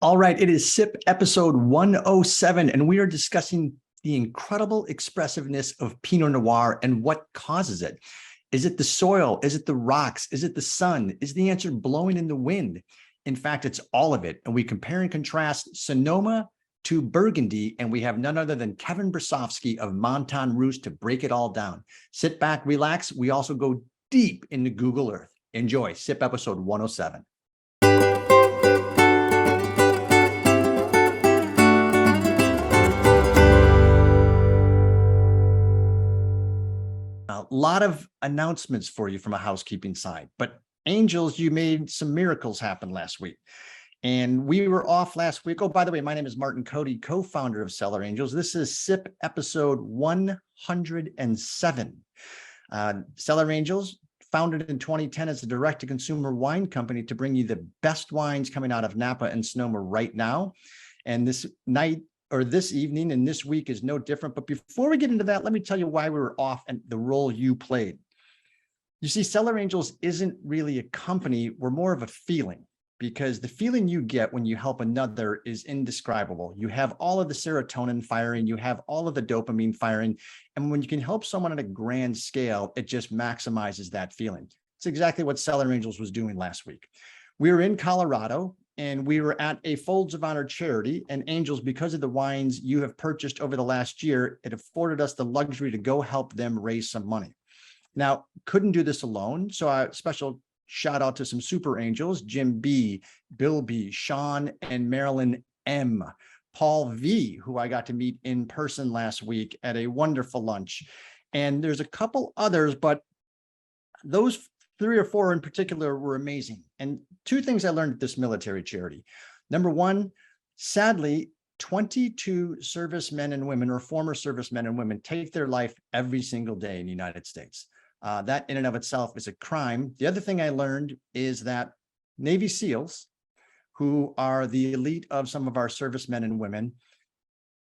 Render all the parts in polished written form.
All right, it is SIP episode 107, and we are discussing the incredible expressiveness of Pinot Noir and what causes it. Is it the soil? Is it the rocks? Is it the sun? Is the answer blowing in the wind? In fact, it's all of it. And we compare and contrast Sonoma to Burgundy, and we have none other than Kevin Bersofsky of Montagne Russe to break it all down. Sit back, relax. We also go deep into Google Earth. Enjoy SIP episode 107. A lot of announcements for you from a housekeeping side, but Angels, you made some miracles happen last week. And we were off last week. Oh, by the way, my name is Martin Cody, co-founder of Cellar Angels. This is SIP episode 107. Cellar Angels, founded in 2010 as a direct-to-consumer wine company to bring you the best wines coming out of Napa and Sonoma right now. And this night, or this evening and this week is no different. But before we get into that, let me tell you why we were off and the role you played. You see, Cellar Angels isn't really a company. We're more of a feeling, because the feeling you get when you help another is indescribable. You have all of the serotonin firing, you have all of the dopamine firing. And when you can help someone on a grand scale, it just maximizes that feeling. It's exactly what Cellar Angels was doing last week. We were in Colorado, and we were at a Folds of Honor charity, and Angels, because of the wines you have purchased over the last year, it afforded us the luxury to go help them raise some money. Now, couldn't do this alone. So a special shout out to some super angels, Jim B, Bill B, Sean and Marilyn M, Paul V, who I got to meet in person last week at a wonderful lunch. And there's a couple others, but those 3 or 4 in particular were amazing. And 2 things I learned at this military charity. Number one, sadly, 22 servicemen and women or former servicemen and women take their life every single day in the United States. That in and of itself is a crime. The other thing I learned is that Navy SEALs, who are the elite of some of our servicemen and women,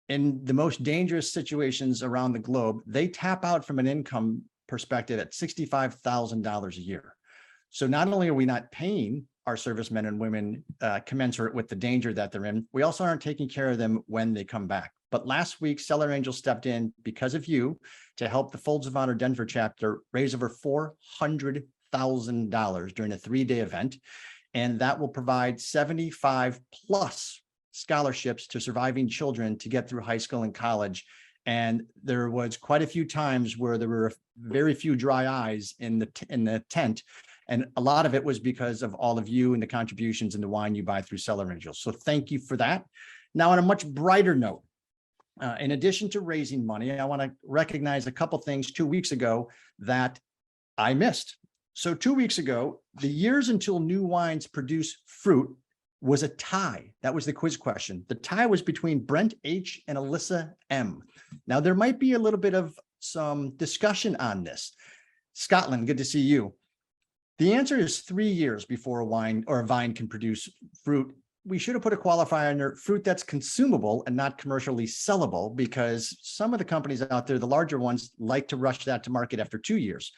in the most dangerous situations around the globe, they tap out from an income perspective at $65,000 a year. So not only are we not paying our servicemen and women commensurate with the danger that they're in, we also aren't taking care of them when they come back. But last week, Cellar Angels stepped in because of you to help the Folds of Honor Denver chapter raise over $400,000 during a 3-day event. And that will provide 75 plus scholarships to surviving children to get through high school and college. And there was quite a few times where there were very few dry eyes in the tent. And a lot of it was because of all of you and the contributions and the wine you buy through Cellar Angels. So thank you for that. Now, on a much brighter note, in addition to raising money, I want to recognize a couple things 2 weeks ago that I missed. So 2 weeks ago, the years until new wines produce fruit was a tie. That was the quiz question. The tie was between Brent H and Alyssa M. Now, there might be a little bit of some discussion on this. Scotland, good to see you. The answer is 3 years before a wine or a vine can produce fruit. We should have put a qualifier under fruit that's consumable and not commercially sellable, because some of the companies out there, the larger ones, like to rush that to market after 2 years.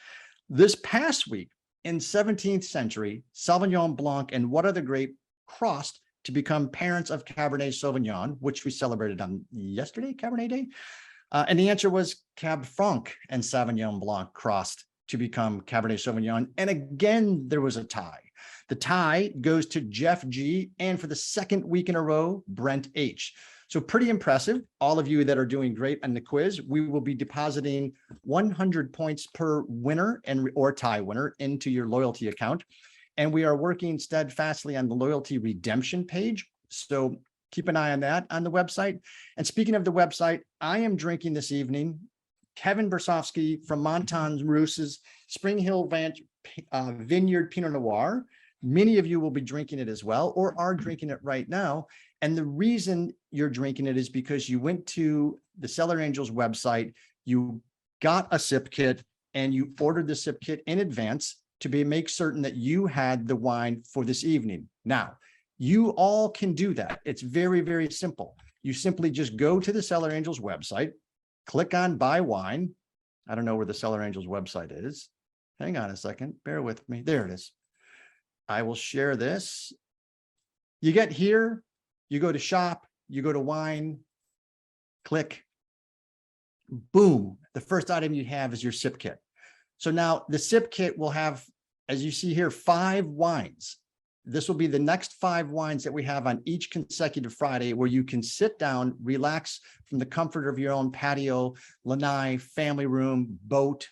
This past week in 17th century, Sauvignon Blanc and what other grape crossed to become parents of Cabernet Sauvignon, which we celebrated on yesterday, Cabernet Day. And the answer was Cab Franc and Sauvignon Blanc crossed to become Cabernet Sauvignon. And again, there was a tie. The tie goes to Jeff G, and for the 2nd week in a row, Brent H. So pretty impressive. All of you that are doing great on the quiz, we will be depositing 100 points per winner or tie winner into your loyalty account. And we are working steadfastly on the loyalty redemption page. So keep an eye on that on the website. And speaking of the website, I am drinking this evening Kevin Bersofsky from Montagne Russe's Spring Hill Vineyard Pinot Noir. Many of you will be drinking it as well, or are drinking it right now. And the reason you're drinking it is because you went to the Cellar Angels website, you got a sip kit, and you ordered the sip kit in advance to make certain that you had the wine for this evening. Now, you all can do that. It's very, very simple. You simply just go to the Cellar Angels website, click on Buy Wine. I don't know where the Cellar Angels website is. Hang on a second. Bear with me. There it is. I will share this. You get here. You go to shop, you go to wine, click, boom. The first item you have is your sip kit. So now the sip kit will have, as you see here, 5 wines. This will be the next 5 wines that we have on each consecutive Friday, where you can sit down, relax from the comfort of your own patio, lanai, family room, boat,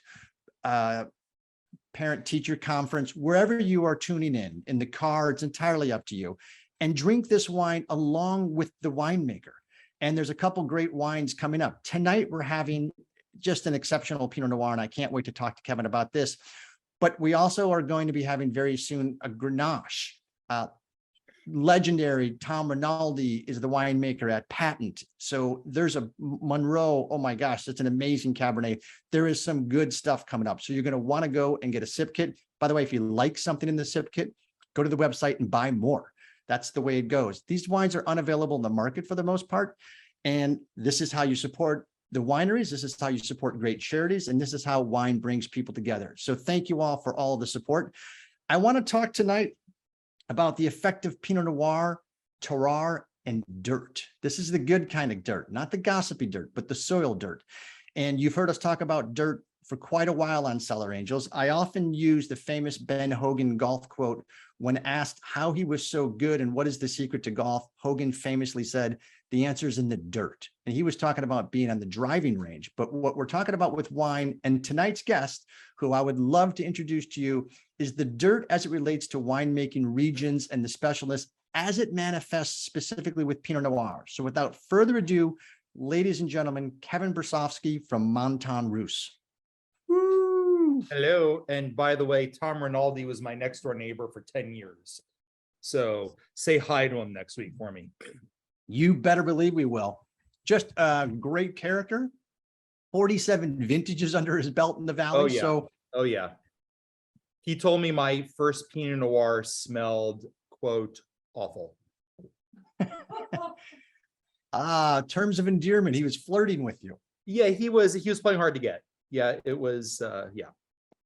parent-teacher conference, wherever you are tuning in the car, it's entirely up to you, and drink this wine along with the winemaker. And there's a couple great wines coming up. Tonight, we're having just an exceptional Pinot Noir, and I can't wait to talk to Kevin about this. But we also are going to be having very soon a Grenache. Legendary Tom Rinaldi is the winemaker at Patent. So there's a Monroe. Oh my gosh, that's an amazing Cabernet. There is some good stuff coming up. So you're going to want to go and get a sip kit. By the way, if you like something in the sip kit, go to the website and buy more. That's the way it goes. These wines are unavailable in the market for the most part. And this is how you support the wineries. This is how you support great charities. And this is how wine brings people together. So thank you all for all of the support. I want to talk tonight about the effect of Pinot Noir, terroir, and dirt. This is the good kind of dirt, not the gossipy dirt, but the soil dirt. And you've heard us talk about dirt for quite a while on Cellar Angels. I often use the famous Ben Hogan golf quote when asked how he was so good and what is the secret to golf. Hogan famously said, the answer is in the dirt. And he was talking about being on the driving range. But what we're talking about with wine, and tonight's guest, who I would love to introduce to you, is the dirt as it relates to winemaking regions and the specialness as it manifests specifically with Pinot Noir. So without further ado, ladies and gentlemen, Kevin Bersofsky from Montagne Russe. Woo! Hello. And by the way, Tom Rinaldi was my next door neighbor for 10 years. So say hi to him next week for me. You better believe we will. Just a great character. 47 vintages under his belt in the valley. Oh, yeah. So, oh, yeah. He told me my first Pinot Noir smelled, quote, awful. Terms of endearment. He was flirting with you. Yeah, he was playing hard to get. Yeah, it was, yeah.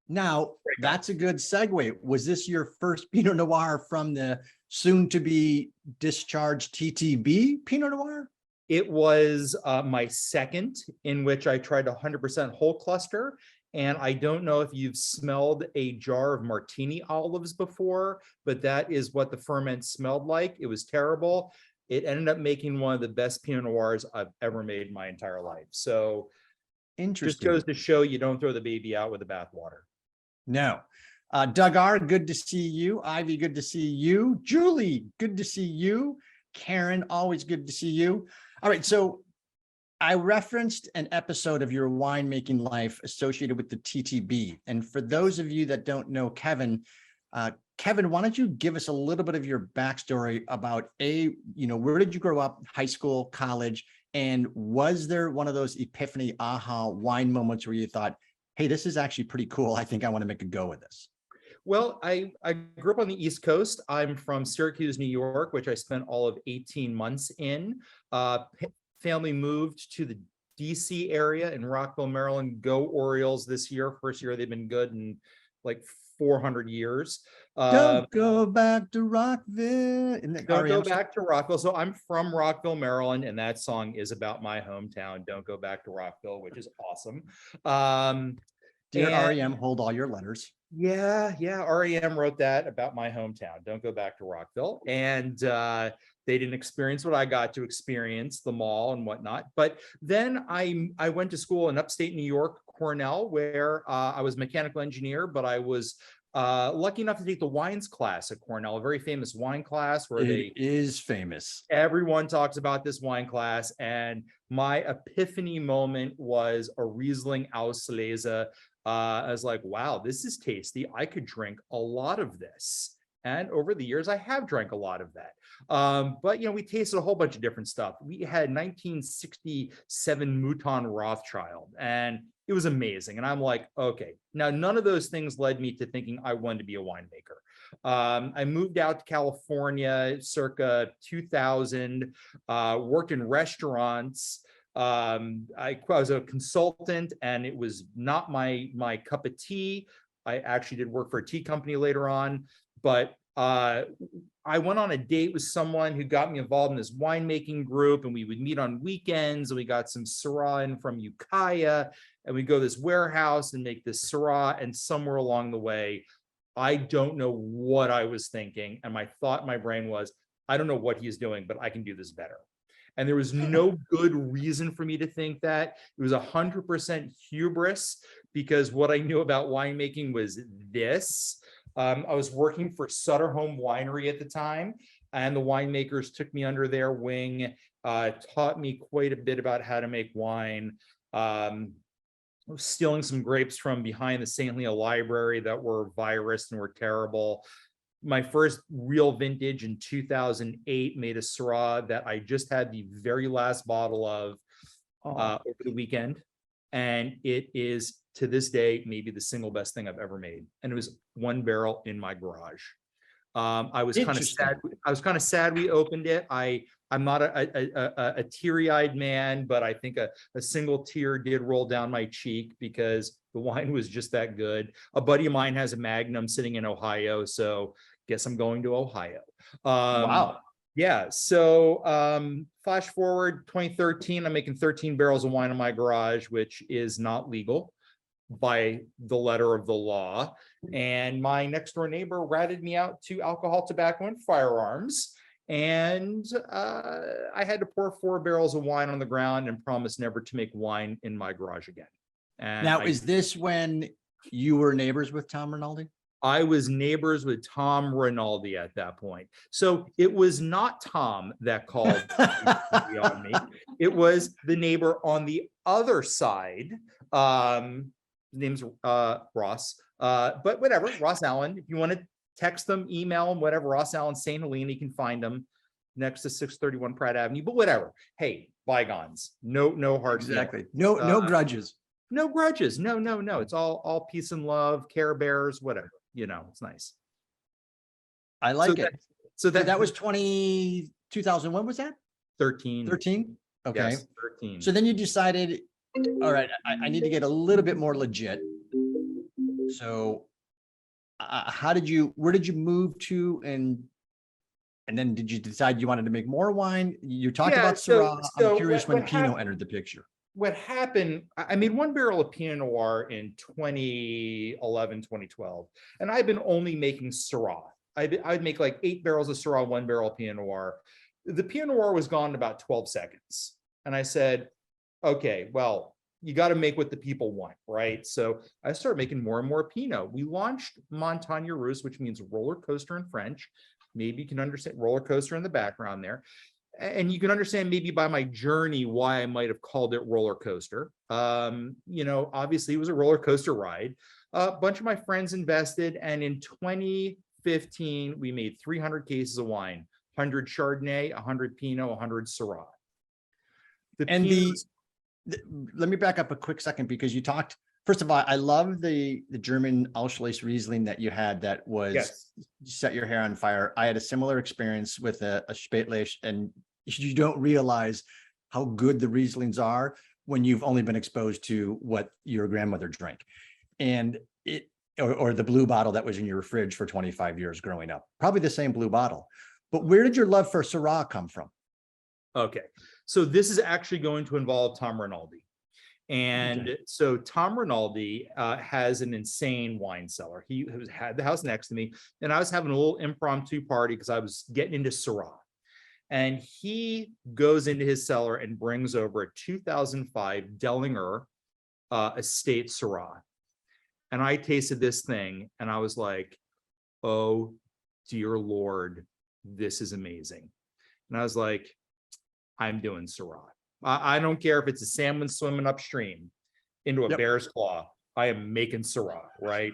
Now, that's a good segue. Was this your first Pinot Noir from the soon-to-be discharged TTB Pinot Noir? It was my second, in which I tried 100% whole cluster. And I don't know if you've smelled a jar of martini olives before, but that is what the ferment smelled like. It was terrible. It ended up making one of the best Pinot Noirs I've ever made in my entire life. So interesting. Just goes to show you don't throw the baby out with the bathwater. No. Doug R., good to see you. Ivy, good to see you. Julie, good to see you. Karen, always good to see you. All right, so I referenced an episode of your winemaking life associated with the TTB. And for those of you that don't know Kevin, Kevin, why don't you give us a little bit of your backstory about where did you grow up, high school, college, and was there one of those epiphany aha wine moments where you thought, hey, this is actually pretty cool. I think I want to make a go with this. Well, I grew up on the East Coast. I'm from Syracuse, New York, which I spent all of 18 months in. Family moved to the DC area in Rockville, Maryland. Go Orioles this year. First year they've been good in like 400 years. Don't go back to Rockville. Don't go back to Rockville. So I'm from Rockville, Maryland, and that song is about my hometown. Don't go back to Rockville, which is awesome. Dear REM, hold all your letters. Yeah, REM wrote that about my hometown. Don't go back to Rockville. And they didn't experience what I got to experience, the mall and whatnot. But then I went to school in upstate New York, Cornell, where I was a mechanical engineer, but I was lucky enough to take the wines class at Cornell, a very famous wine class where it is famous. Everyone talks about this wine class. And my epiphany moment was a Riesling Auslese. I was like, wow, this is tasty. I could drink a lot of this. And over the years, I have drank a lot of that. But, we tasted a whole bunch of different stuff. We had 1967 Mouton Rothschild, and it was amazing. And I'm like, okay, now none of those things led me to thinking I wanted to be a winemaker. I moved out to California circa 2000, worked in restaurants. I was a consultant, and it was not my cup of tea. I actually did work for a tea company later on, but I went on a date with someone who got me involved in this winemaking group, and we would meet on weekends, and we got some Syrah in from Ukiah, and we go to this warehouse and make this Syrah, and somewhere along the way, I don't know what I was thinking, and my thought in my brain was, I don't know what he's doing, but I can do this better. And there was no good reason for me to think that. It was 100% hubris, because what I knew about winemaking was this. I was working for Sutter Home Winery at the time, and the winemakers took me under their wing, taught me quite a bit about how to make wine. I was stealing some grapes from behind the St. Leo Library that were virus and were terrible. My first real vintage in 2008 made a Syrah that I just had the very last bottle of over the weekend. And it is, to this day, maybe the single best thing I've ever made. And it was one barrel in my garage. I was kind of sad. I was kind of sad we opened it. I'm not a teary-eyed man, but I think a single tear did roll down my cheek because the wine was just that good. A buddy of mine has a Magnum sitting in Ohio, so guess I'm going to Ohio. Wow. Yeah. So flash forward 2013, I'm making 13 barrels of wine in my garage, which is not legal by the letter of the law. And my next door neighbor ratted me out to alcohol, tobacco, and firearms. And I had to pour 4 barrels of wine on the ground and promise never to make wine in my garage again. And Now, is this when you were neighbors with Tom Rinaldi? I was neighbors with Tom Rinaldi at that point. So it was not Tom that called on me. It was the neighbor on the other side. His name's Ross. But whatever, Ross Allen. If you want to text them, email them, whatever, Ross Allen, St. Helena, you can find them next to 631 Pratt Avenue. But whatever. Hey, bygones. No hard Exactly. No grudges. No grudges. No. It's all peace and love, Care Bears, whatever. You know, it's nice. I like it. So that was 2000. When was that? 13. 13. Okay. Yes, 13. So then you decided, all right, I need to get a little bit more legit. So where did you move to? And then did you decide you wanted to make more wine? You talked about Syrah. I'm curious when Pinot entered the picture. What happened, I made 1 barrel of Pinot Noir in 2011, 2012, and I've been only making Syrah. I'd make like 8 barrels of Syrah, 1 barrel of Pinot Noir. The Pinot Noir was gone in about 12 seconds. And I said, okay, well, you got to make what the people want, right? So I started making more and more Pinot. We launched Montagne Russe, which means roller coaster in French. Maybe you can understand roller coaster in the background there. And you can understand maybe by my journey why I might have called it roller coaster. You know, obviously it was a roller coaster ride. A bunch of my friends invested, and in 2015 we made 300 cases of wine, 100 Chardonnay, 100 Pinot, 100 Syrah. Let me back up a quick second, because you talked. First of all, I love the German Auschwitz Riesling that you had that was set your hair on fire. I had a similar experience with a Spätlese, and you don't realize how good the Rieslings are when you've only been exposed to what your grandmother drank. And or the blue bottle that was in your fridge for 25 years growing up. Probably the same blue bottle. But where did your love for Syrah come from? Okay, so this is actually going to involve Tom Rinaldi. And so Tom Rinaldi has an insane wine cellar. He had the house next to me, and I was having a little impromptu party because I was getting into Syrah. And he goes into his cellar and brings over a 2005 Dellinger Estate Syrah. And I tasted this thing and I was like, oh, dear Lord, this is amazing. And I was like, I'm doing Syrah. I don't care if it's a salmon swimming upstream into a bear's claw. I am making Syrah, right?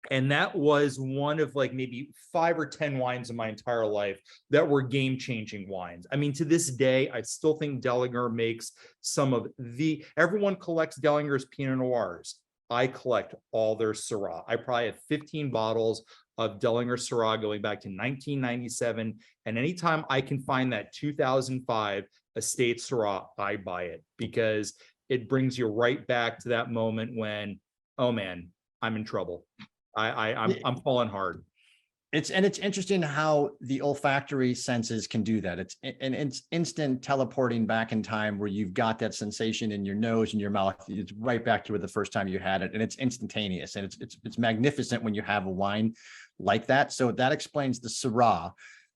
And that was one of like maybe 5 or 10 wines in my entire life that were game-changing wines. I mean, to this day, I still think Dellinger makes some of everyone collects Dellinger's Pinot Noirs. I collect all their Syrah. I probably have 15 bottles of Dellinger Syrah going back to 1997. And anytime I can find that 2005 Estate Syrah, I buy it, because it brings you right back to that moment when, oh man, I'm in trouble. I'm falling hard. It's interesting how the olfactory senses can do that. It's instant teleporting back in time where you've got that sensation in your nose and your mouth. It's right back to the first time you had it, and it's instantaneous, and it's magnificent when you have a wine like that. So that explains the Syrah.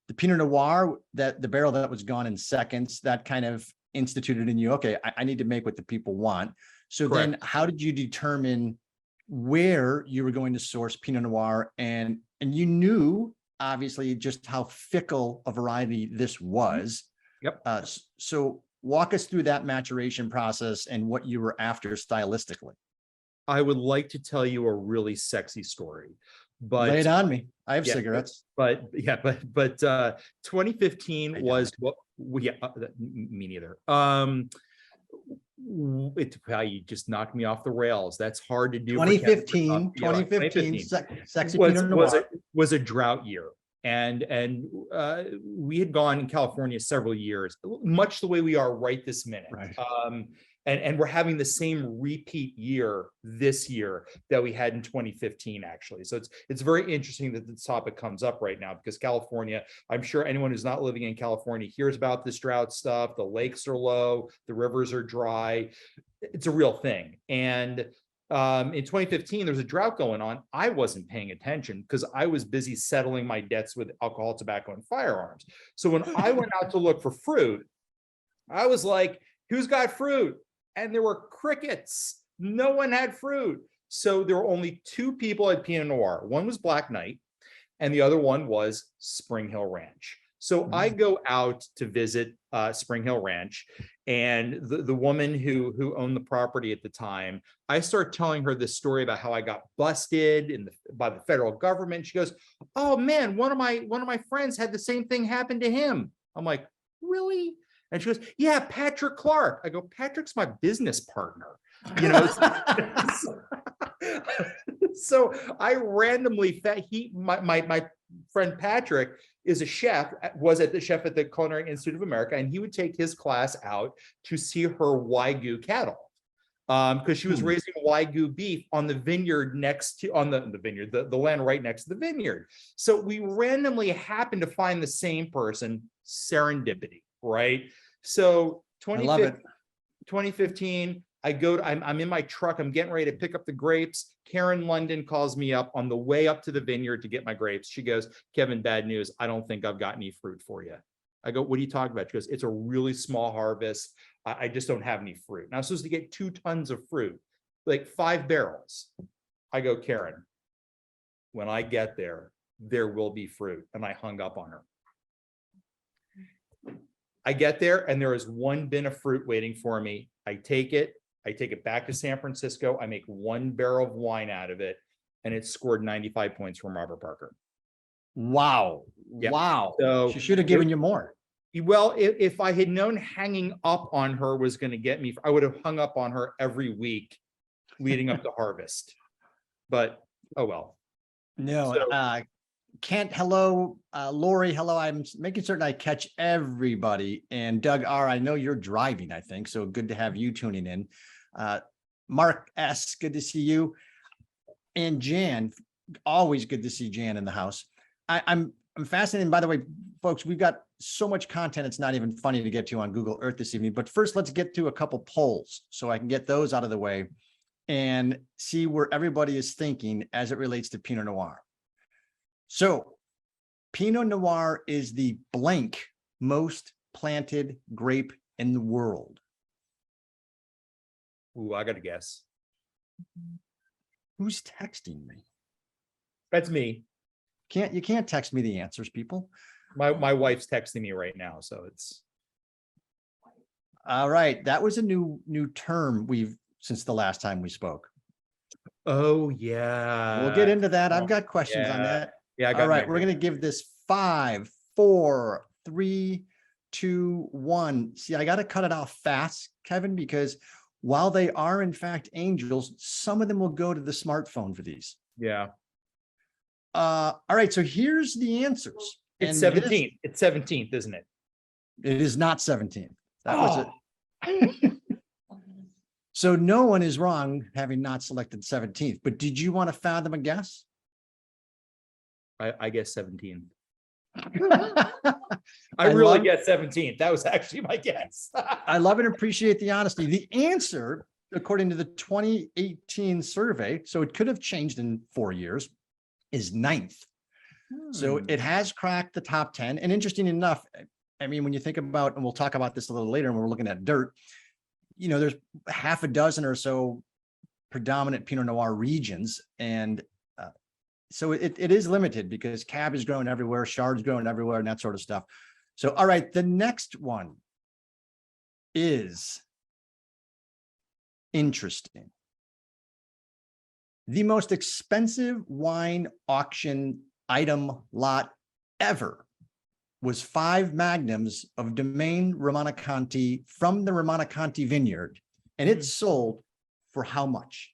The Pinot Noir, that the barrel that was gone in seconds, that kind of instituted in you, okay, I need to make what the people want. So Correct. then how did you determine where you were going to source Pinot Noir, and you knew obviously just how fickle a variety this was. Yep. So walk us through that maturation process and what you were after stylistically. I would like to tell you a really sexy story, but Lay it on me. I have yeah, cigarettes. but 2015 I got was what me neither. You just knocked me off the rails. That's hard to do. 2015, sexy Pinot Noir. Was a drought year. And we had gone in California several years, much the way we are right this minute. Right. And we're having the same repeat year this year that we had in 2015, actually. So it's very interesting that this topic comes up right now, because California, I'm sure anyone who's not living in California hears about this drought stuff. The lakes are low, the rivers are dry. It's a real thing. And in 2015, there was a drought going on. I wasn't paying attention because I was busy settling my debts with alcohol, tobacco, and firearms. So when I went out to look for fruit, I was like, who's got fruit? And there were crickets. No one had fruit. So there were only two people at Pinot Noir. One was Black Knight, and the other one was Spring Hill Ranch. So I go out to visit Spring Hill Ranch, and the woman who owned the property at the time, I start telling her this story about how I got busted by the federal government. She goes, "Oh man, one of my friends had the same thing happen to him." I'm like, "Really?" And she goes, "Yeah, Patrick Clark." I go, "Patrick's my business partner." You know, so I randomly my friend Patrick is a chef, was at the chef at the Culinary Institute of America, and he would take his class out to see her Wagyu cattle. Because she was raising Wagyu beef on the vineyard next to the land right next to the vineyard. So we randomly happened to find the same person, serendipity, right? So 2015, I'm in my truck, I'm getting ready to pick up the grapes. Karen London calls me up on the way up to the vineyard to get my grapes. She goes, "Kevin, bad news. I don't think I've got any fruit for you." I go, "What are you talking about?" She goes, "It's a really small harvest. I just don't have any fruit." And I was supposed to get 2 tons of fruit, like 5 barrels. I go, "Karen, when I get there, there will be fruit." And I hung up on her. I get there and there is 1 bin of fruit waiting for me. I take it back to San Francisco. I make 1 barrel of wine out of it, and it scored 95 points from Robert Parker. Wow. Yep. Wow. So she should have given you more. Well, if I had known hanging up on her was going to get me, I would have hung up on her every week leading up to harvest. But oh well. No, Kent, hello. Lori, hello. I'm making certain I catch everybody. And Doug R., I know you're driving, I think. So good to have you tuning in. Mark S., good to see you. And Jan, always good to see Jan in the house. I'm fascinated. By the way, folks, we've got so much content. It's not even funny to get to on Google Earth this evening. But first, let's get to a couple polls so I can get those out of the way and see where everybody is thinking as it relates to Pinot Noir. So Pinot Noir is the blank most planted grape in the world. Ooh, I got to guess. Who's texting me? That's me. You can't text me the answers, people. My wife's texting me right now, so it's. All right. That was a new term since the last time we spoke. Oh yeah. We'll get into that. I've got questions on that. Yeah. All right. We're going to give this 5, 4, 3, 2, 1. See, I got to cut it off fast, Kevin, because while they are in fact angels, some of them will go to the smartphone for these. Yeah. All right. So here's the answers. It's 17th. It's 17th, isn't it? It is not 17th. That was it. So no one is wrong having not selected 17th, but did you want to fathom a guess? I guess 17th. I I really love- guess 17th. That was actually my guess. I love and appreciate the honesty. The answer, according to the 2018 survey, so it could have changed in 4 years, is 9th. So it has cracked the top 10. And interesting enough, I mean, when you think about, and we'll talk about this a little later when we're looking at dirt, you know, there's half a dozen or so predominant Pinot Noir regions. And so it is limited because Cab is growing everywhere, Chard's growing everywhere, and that sort of stuff. So, all right, the next one is interesting. The most expensive wine auction item lot ever was 5 magnums of Domaine Romanoconti from the Romanoconti vineyard, and it sold for how much?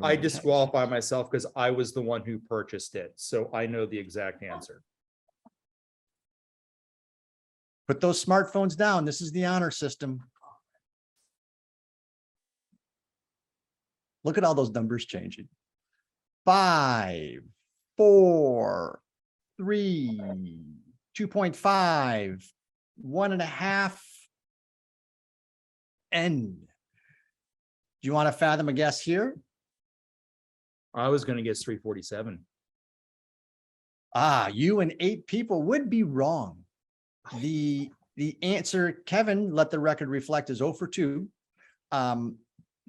I disqualify myself because I was the one who purchased it. So I know the exact answer. Put those smartphones down. This is the honor system. Look at all those numbers changing. 5, 4, 3, 2.5, 1.5, and do you want to fathom a guess here? I was going to guess 347. You and 8 people would be wrong. The answer, Kevin, let the record reflect, is 0 for 2.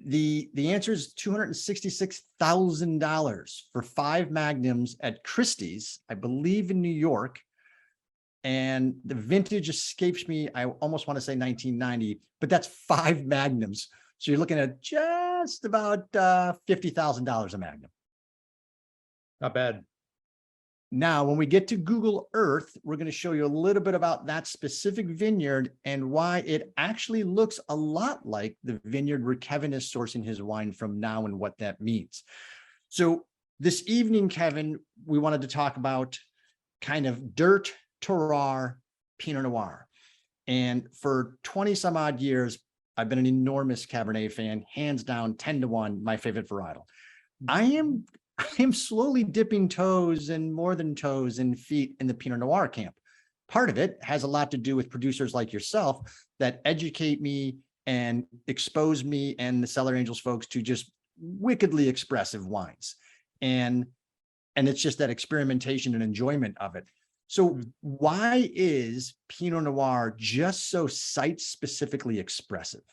The answer is $266,000 for 5 magnums at Christie's, I believe in New York. And the vintage escapes me. I almost want to say 1990, but that's 5 magnums. So you're looking at just about $50,000 a magnum. Not bad. Now, when we get to Google Earth, we're going to show you a little bit about that specific vineyard and why it actually looks a lot like the vineyard where Kevin is sourcing his wine from now and what that means. So this evening, Kevin, we wanted to talk about kind of dirt, terroir, Pinot Noir. And for 20 some odd years, I've been an enormous Cabernet fan, hands down, 10-1, my favorite varietal. I am slowly dipping toes and more than toes and feet in the Pinot Noir camp. Part of it has a lot to do with producers like yourself that educate me and expose me and the Cellar Angels folks to just wickedly expressive wines. And it's just that experimentation and enjoyment of it. So why is Pinot Noir just so site-specifically expressive?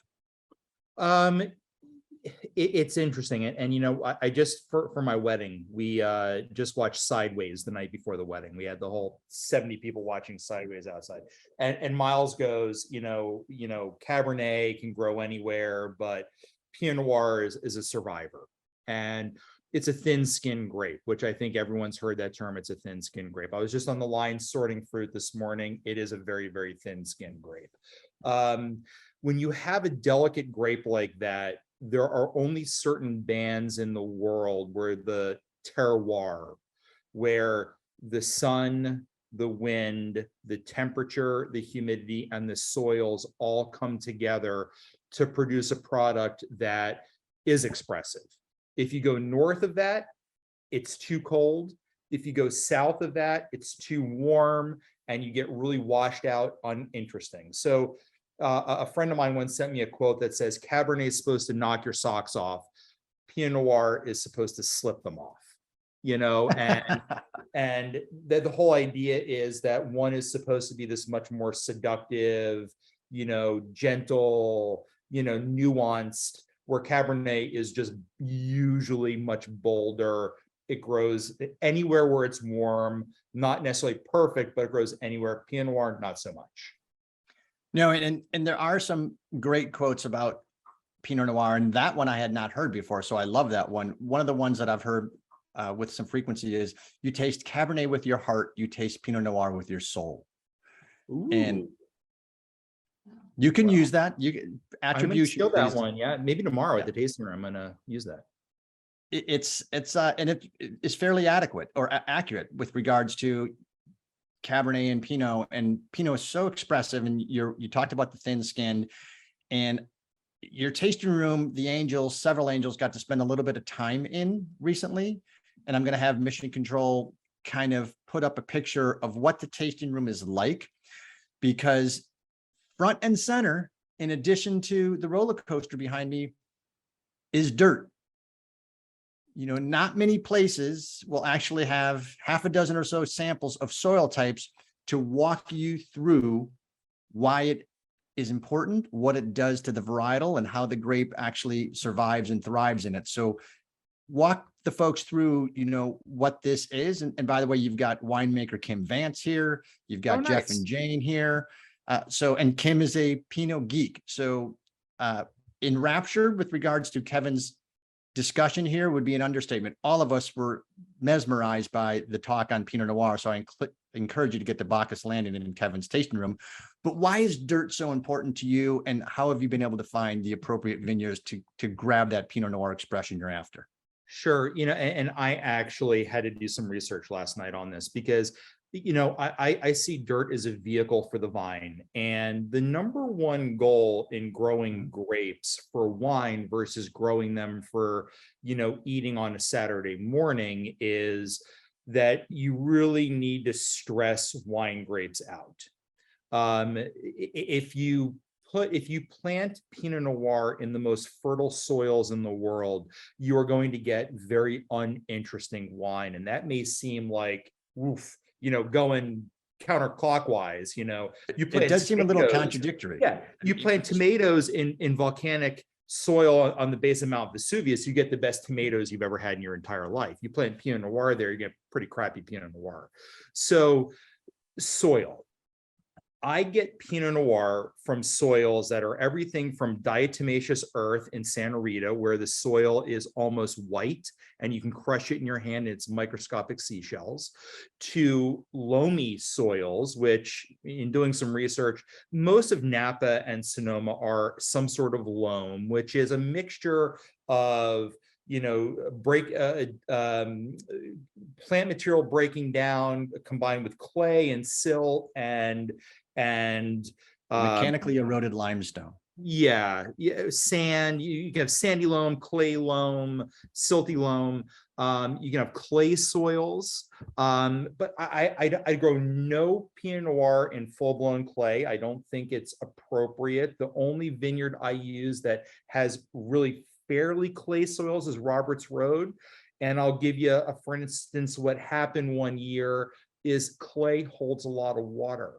It's interesting. And you know, I just, for my wedding, we just watched Sideways the night before the wedding. We had the whole 70 people watching Sideways outside. And Miles goes, you know, Cabernet can grow anywhere, but Pinot Noir is a survivor. And it's a thin-skinned grape, which I think everyone's heard that term. It's a thin-skinned grape. I was just on the line sorting fruit this morning. It is a very, very thin-skinned grape. When you have a delicate grape like that, there are only certain bands in the world where the terroir, where the sun, the wind, the temperature, the humidity, and the soils all come together to produce a product that is expressive. If you go north of that, it's too cold. If you go south of that, it's too warm and you get really washed out, uninteresting. So a friend of mine once sent me a quote that says, Cabernet is supposed to knock your socks off. Pinot Noir is supposed to slip them off, you know, and the whole idea is that one is supposed to be this much more seductive, you know, gentle, you know, nuanced, where Cabernet is just usually much bolder. It grows anywhere where it's warm, not necessarily perfect, but it grows anywhere. Pinot Noir, not so much. No, and there are some great quotes about Pinot Noir, and that one I had not heard before, so I love that one. One of the ones that I've heard with some frequency is, you taste Cabernet with your heart, you taste Pinot Noir with your soul. Ooh. And you can use that. You attribution. I'm that one, yeah. Maybe tomorrow at the tasting room, I'm gonna use that. It's fairly adequate or accurate with regards to Cabernet and Pinot is so expressive. And you talked about the thin skin, and your tasting room, several angels got to spend a little bit of time in recently. and I'm going to have Mission Control kind of put up a picture of what the tasting room is like, because front and center, in addition to the roller coaster behind me, is dirt. You know, not many places will actually have half a dozen or so samples of soil types to walk you through why it is important, what it does to the varietal, and how the grape actually survives and thrives in it. So walk the folks through, you know, what this is. And by the way, you've got winemaker Kim Vance here. You've got Jeff nice. and Jane here. And Kim is a Pinot geek. So enraptured with regards to Kevin's discussion here would be an understatement. All of us were mesmerized by the talk on Pinot Noir. So I encourage you to get to Bacchus Landing in Kevin's tasting room. But why is dirt so important to you? And how have you been able to find the appropriate vineyards to grab that Pinot Noir expression you're after? Sure. You know, and I actually had to do some research last night on this because, you know, I see dirt as a vehicle for the vine. And the number one goal in growing grapes for wine versus growing them for, you know, eating on a Saturday morning is that you really need to stress wine grapes out. If you plant Pinot Noir in the most fertile soils in the world, you are going to get very uninteresting wine. And that may seem like, oof, you know, going counterclockwise, you know, it does seem a little contradictory. Yeah, you plant tomatoes in volcanic soil on the base of Mount Vesuvius, you get the best tomatoes you've ever had in your entire life. You plant Pinot Noir there, you get pretty crappy Pinot Noir. So soil. I get Pinot Noir from soils that are everything from diatomaceous earth in Santa Rita, where the soil is almost white and you can crush it in your hand and it's microscopic seashells, to loamy soils, which in doing some research, most of Napa and Sonoma are some sort of loam, which is a mixture of, you know, plant material breaking down combined with clay and silt and mechanically eroded limestone. Yeah, sand. You can have sandy loam, clay loam, silty loam. You can have clay soils. But I grow no Pinot Noir in full-blown clay. I don't think it's appropriate. The only vineyard I use that has really fairly clay soils is Roberts Road. And I'll give you for instance, what happened one year is clay holds a lot of water.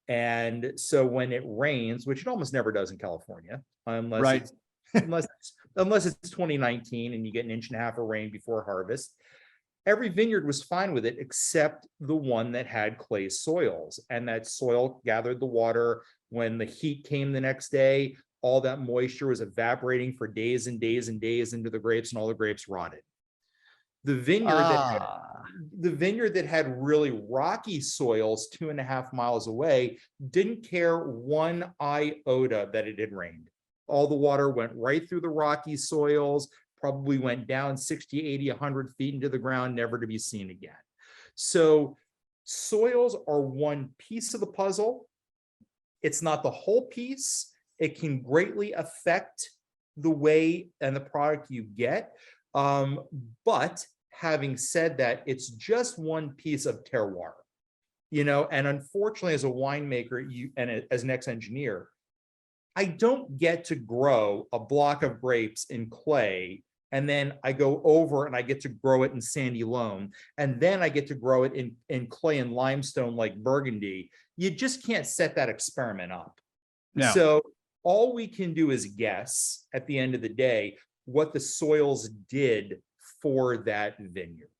And so when it rains, which it almost never does in California, unless right. unless it's 2019 and you get an inch and a half of rain before harvest, every vineyard was fine with it except the one that had clay soils. And that soil gathered the water. When the heat came the next day, all that moisture was evaporating for days and days and days into the grapes, and all the grapes rotted. The vineyard that had really rocky soils 2.5 miles away didn't care one iota that it had rained. All the water went right through the rocky soils, probably went down 60, 80, 100 feet into the ground, never to be seen again. So soils are one piece of the puzzle. It's not the whole piece. It can greatly affect the way and the product you get. But having said that, it's just one piece of terroir, you know, and unfortunately, as a winemaker, as an ex-engineer, I don't get to grow a block of grapes in clay, and then I go over and I get to grow it in sandy loam, and then I get to grow it in clay and limestone like Burgundy. You just can't set that experiment up. No. So all we can do is guess at the end of the day what the soils did for that vineyard.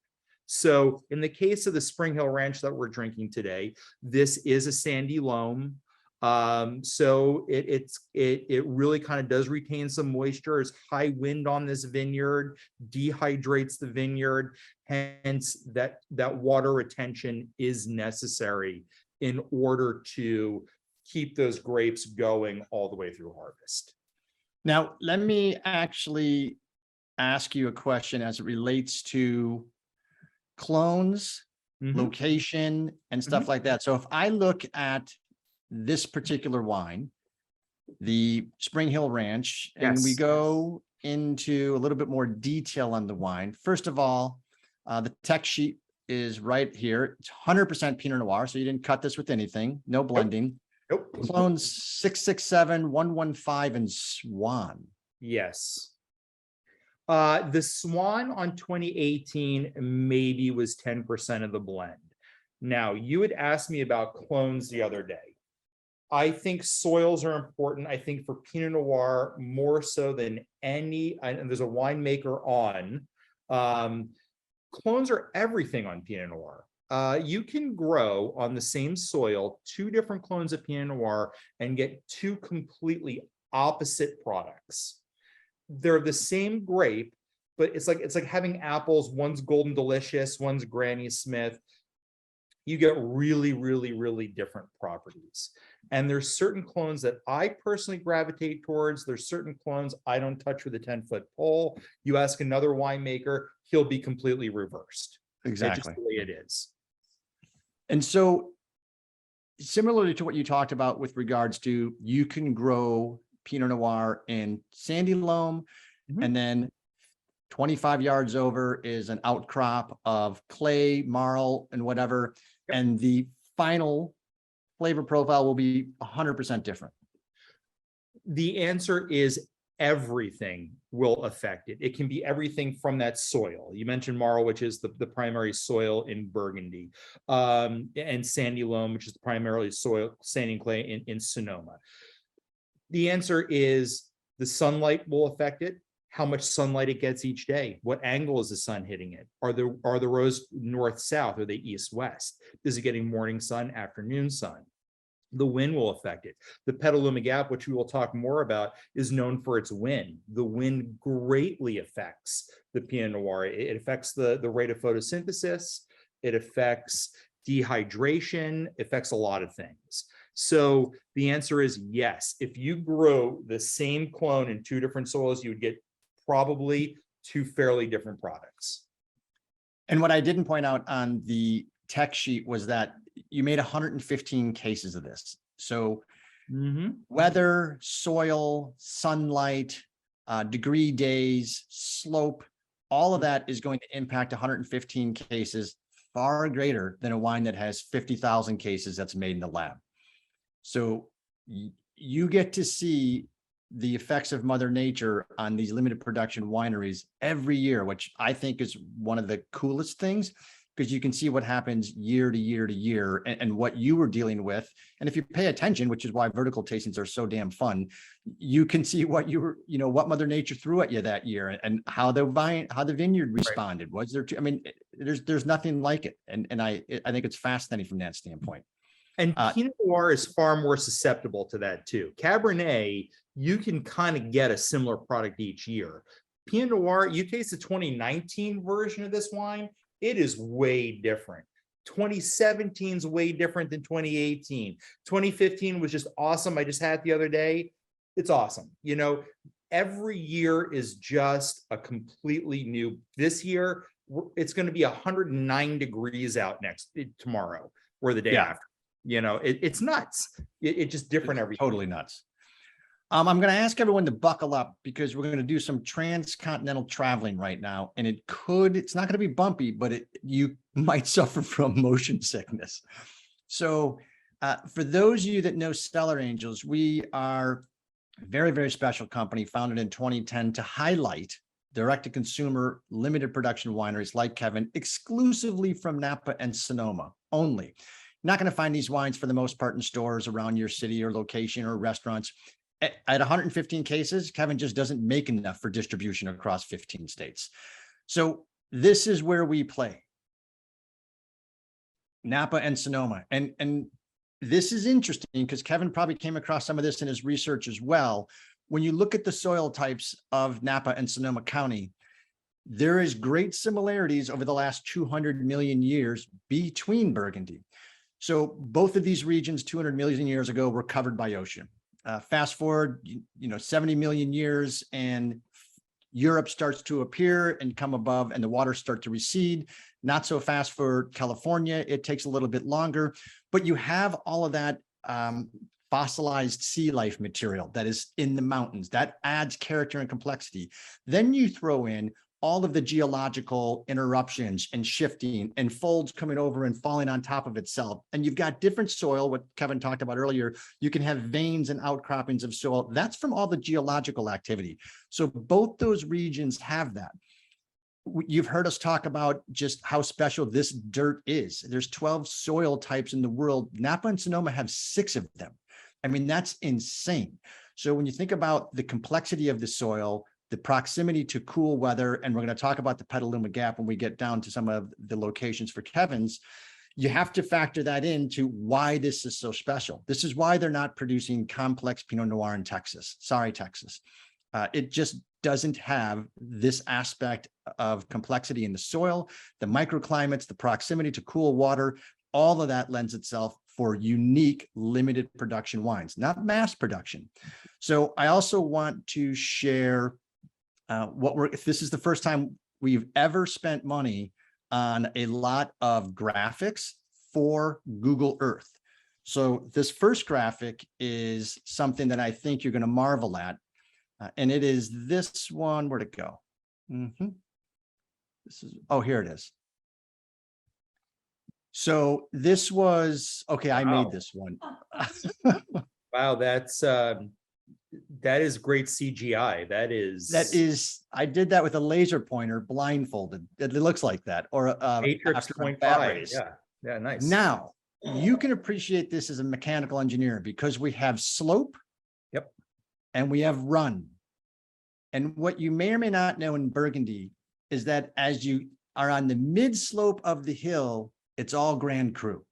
So in the case of the Spring Hill Ranch that we're drinking today, this is a sandy loam. So it really kind of does retain some moisture. There's high wind on this vineyard, dehydrates the vineyard, hence that water retention is necessary in order to keep those grapes going all the way through harvest. Now, let me actually ask you a question as it relates to clones, location, and stuff like that. So if I look at this particular wine, the Spring Hill Ranch, and we go into a little bit more detail on the wine. First of all, The tech sheet is right here. It's 100% Pinot Noir, so you didn't cut this with anything. No blending. Nope. Clones 667, 115, and Swan. Yes. The Swan on 2018 maybe was 10% of the blend. Now, you had asked me about clones the other day. I think soils are important. I think for Pinot Noir, more so than any, and there's a winemaker on, clones are everything on Pinot Noir. You can grow on the same soil 2 different clones of Pinot Noir and get 2 completely opposite products. They're the same grape, but it's like having apples. One's Golden Delicious, one's Granny Smith. You get really, really, really different properties. And there's certain clones that I personally gravitate towards. There's certain clones I don't touch with a 10-foot pole. You ask another winemaker, he'll be completely reversed. Exactly. It's just the way it is. And so similarly to what you talked about with regards to, you can grow Pinot Noir in sandy loam, and then 25 yards over is an outcrop of clay, marl, and whatever. Yep. And the final flavor profile will be 100% different. The answer is everything will affect it. It can be everything from that soil. You mentioned marl, which is the primary soil in Burgundy, and sandy loam, which is the primarily soil, sand and clay in Sonoma. The answer is the sunlight will affect it. How much sunlight it gets each day. What angle is the sun hitting it? Are the rows north-south? Are they east-west? Is it getting morning sun, afternoon sun? The wind will affect it. The Petaluma Gap, which we will talk more about, is known for its wind. The wind greatly affects the Pinot Noir. It affects the rate of photosynthesis. It affects dehydration, affects a lot of things. So the answer is yes. If you grow the same clone in 2 different soils, you would get probably 2 fairly different products. And what I didn't point out on the tech sheet was that you made 115 cases of this. So weather, soil, sunlight, degree days, slope, all of that is going to impact 115 cases, far greater than a wine that has 50,000 cases that's made in the lab. So you get to see the effects of Mother Nature on these limited production wineries every year, which I think is one of the coolest things, because you can see what happens year to year to year, and what you were dealing with. And if you pay attention, which is why vertical tastings are so damn fun, you can see what you were, what Mother Nature threw at you that year, and how the vineyard responded. Right. Was there, I mean, there's nothing like it. And I think it's fascinating from that standpoint. And Pinot Noir is far more susceptible to that too. Cabernet, you can kind of get a similar product each year. Pinot Noir, you taste the 2019 version of this wine, it is way different. 2017 is way different than 2018. 2015 was just awesome. I just had it the other day. It's awesome. Every year is just a completely new. This year, it's going to be 109 degrees out tomorrow or the day after. It's nuts. It's just different every totally nuts. I'm going to ask everyone to buckle up, because we're going to do some transcontinental traveling right now, and it's not going to be bumpy, but you might suffer from motion sickness. So for those of you that know Cellar Angels, we are a very, very special company founded in 2010 to highlight direct-to-consumer limited production wineries like Kevin, exclusively from Napa and Sonoma only. You're not going to find these wines for the most part in stores around your city or location or restaurants. At 115 cases, Kevin just doesn't make enough for distribution across 15 states. So this is where we play. Napa and Sonoma. And this is interesting, because Kevin probably came across some of this in his research as well. When you look at the soil types of Napa and Sonoma County, there is great similarities over the last 200 million years between Burgundy. So both of these regions 200 million years ago were covered by ocean. Fast forward, 70 million years, and Europe starts to appear and come above, and the waters start to recede. Not so fast for California. It takes a little bit longer, but you have all of that fossilized sea life material that is in the mountains. That adds character and complexity. Then you throw in all of the geological interruptions and shifting and folds coming over and falling on top of itself. And you've got different soil, what Kevin talked about earlier. You can have veins and outcroppings of soil. That's from all the geological activity. So both those regions have that. You've heard us talk about just how special this dirt is. There's 12 soil types in the world. Napa and Sonoma have 6 of them. I mean, that's insane. So when you think about the complexity of the soil, the proximity to cool weather, and we're going to talk about the Petaluma Gap when we get down to some of the locations for Kevin's, you have to factor that into why this is so special. This is why they're not producing complex Pinot Noir in Texas. Sorry, Texas. It just doesn't have this aspect of complexity in the soil, the microclimates, the proximity to cool water. All of that lends itself for unique limited production wines, not mass production. So I also want to share if this is the first time we've ever spent money on a lot of graphics for Google Earth. So this first graphic is something that I think you're going to marvel at. And it is this one. Where'd it go? This is, oh, here it is. So this was, okay, I made this one. Wow, that is great CGI. That is, I did that with a laser pointer blindfolded. It looks like that, or Matrix 0.5. Yeah, nice. Now you can appreciate this as a mechanical engineer because we have slope. Yep. And we have run. And what you may or may not know in Burgundy is that as you are on the mid slope of the hill, it's all Grand Cru.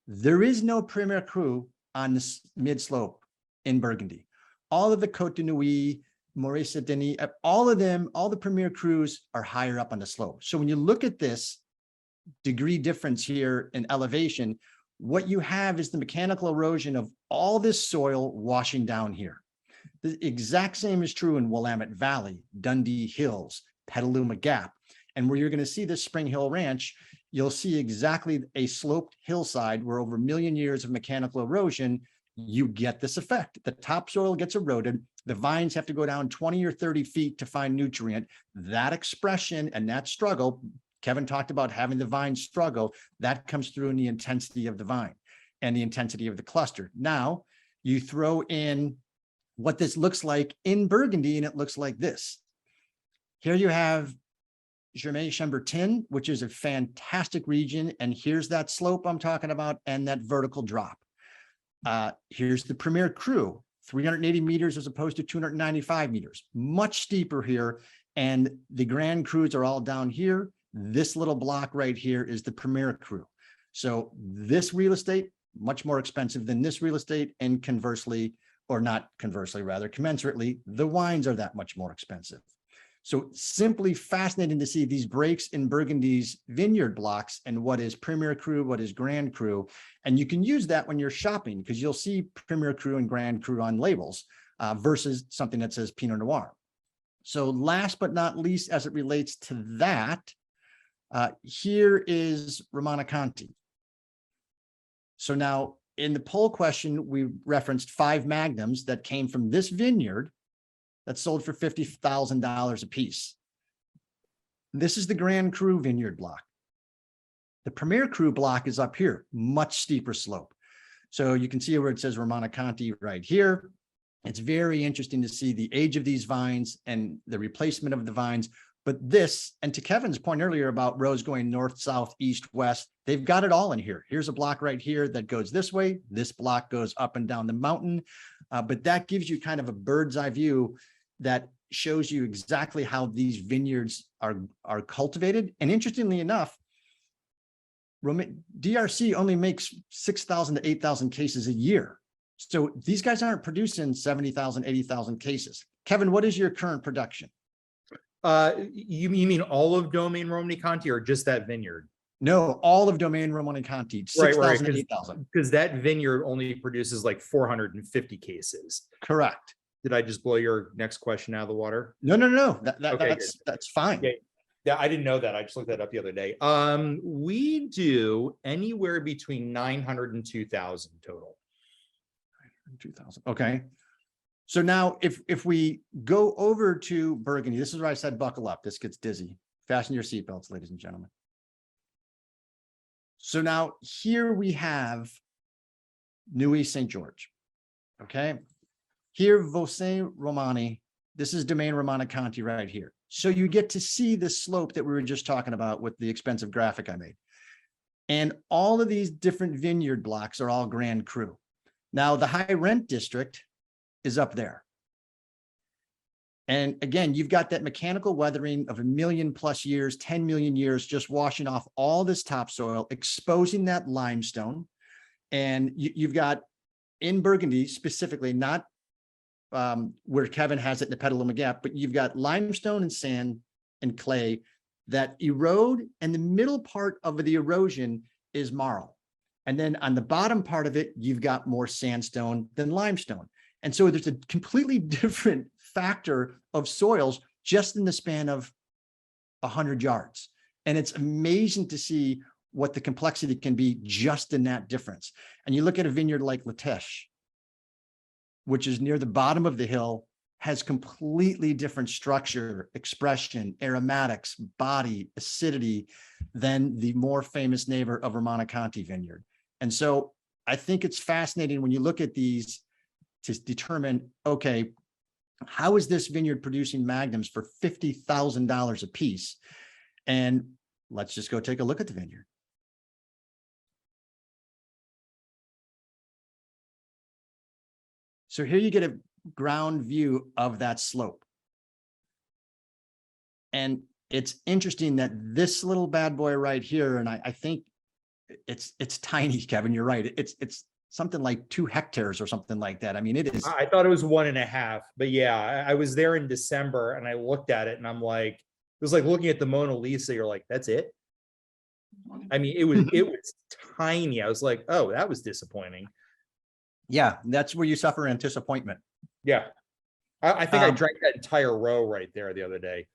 There is no Premier Cru on this mid slope in Burgundy. All of the Côte de Nuit, Maurice Denis, all of them, all the Premier Crus are higher up on the slope. So when you look at this degree difference here in elevation, what you have is the mechanical erosion of all this soil washing down here. The exact same is true in Willamette Valley, Dundee Hills, Petaluma Gap. And where you're going to see this Spring Hill Ranch, you'll see exactly a sloped hillside where over a million years of mechanical erosion, you get this effect. The topsoil gets eroded. The vines have to go down 20 or 30 feet to find nutrient. That expression and that struggle, Kevin talked about having the vine struggle, that comes through in the intensity of the vine and the intensity of the cluster. Now you throw in what this looks like in Burgundy, and it looks like this. Here you have Germain-Chambertin, which is a fantastic region. And here's that slope I'm talking about and that vertical drop. Here's the Premier Cru, 380 meters as opposed to 295 meters, much steeper here. And the Grand Crus are all down here. This little block right here is the Premier Cru. So this real estate, much more expensive than this real estate, and conversely, or not conversely, rather commensurately, the wines are that much more expensive. So simply fascinating to see these breaks in Burgundy's vineyard blocks and what is Premier Cru, what is Grand Cru. And you can use that when you're shopping because you'll see Premier Cru and Grand Cru on labels versus something that says Pinot Noir. So last but not least, as it relates to that, here is Romanée-Conti. So now in the poll question, we referenced 5 magnums that came from this vineyard that sold for $50,000 a piece. This is the Grand Cru vineyard block. The Premier Cru block is up here, much steeper slope. So you can see where it says Romanée-Conti right here. It's very interesting to see the age of these vines and the replacement of the vines. But this, and to Kevin's point earlier about rows going north, south, east, west, they've got it all in here. Here's a block right here that goes this way. This block goes up and down the mountain. But that gives you kind of a bird's eye view that shows you exactly how these vineyards are cultivated. And interestingly enough, DRC only makes 6,000 to 8,000 cases a year. So these guys aren't producing 70,000, 80,000 cases. Kevin, what is your current production? You mean all of Domaine Romanée-Conti or just that vineyard? No, all of Domaine Romanée-Conti, 6,000 to 8,000. Because that vineyard only produces like 450 cases. Correct. Did I just blow your next question out of the water? No. Okay, that's fine. Yeah, I didn't know that. I just looked that up the other day. We do anywhere between 900 and 2,000 total. 2,000. Okay. So now if we go over to Burgundy, this is where I said, buckle up, this gets dizzy. Fasten your seatbelts, ladies and gentlemen. So now here we have Neuilly St. George. Okay. Here, Vosé Romani, this is Domaine Romanée-Conti right here. So you get to see the slope that we were just talking about with the expensive graphic I made. And all of these different vineyard blocks are all Grand Cru. Now, the high rent district is up there. And again, you've got that mechanical weathering of 1 million plus years, 10 million years, just washing off all this topsoil, exposing that limestone. And you've got in Burgundy specifically, not where Kevin has it in the Petaluma Gap, but you've got limestone and sand and clay that erode, and the middle part of the erosion is marl. And then on the bottom part of it, you've got more sandstone than limestone. And so there's a completely different factor of soils just in the span of 100 yards. And it's amazing to see what the complexity can be just in that difference. And you look at a vineyard like Latèche, which is near the bottom of the hill, has completely different structure, expression, aromatics, body, acidity than the more famous neighbor of Romanée-Conti vineyard. And so I think it's fascinating when you look at these to determine, okay, how is this vineyard producing magnums for $50,000 a piece? And let's just go take a look at the vineyard. So here you get a ground view of that slope. And it's interesting that this little bad boy right here, and I think it's tiny, Kevin, you're right. It's something like 2 hectares or something like that. I mean, it is. I thought it was 1.5, but yeah, I was there in December and I looked at it and I'm like, it was like looking at the Mona Lisa. You're like, that's it. I mean, it was tiny. I was like, oh, that was disappointing. Yeah, that's where you suffer disappointment. Yeah. I think I drank that entire row right there the other day.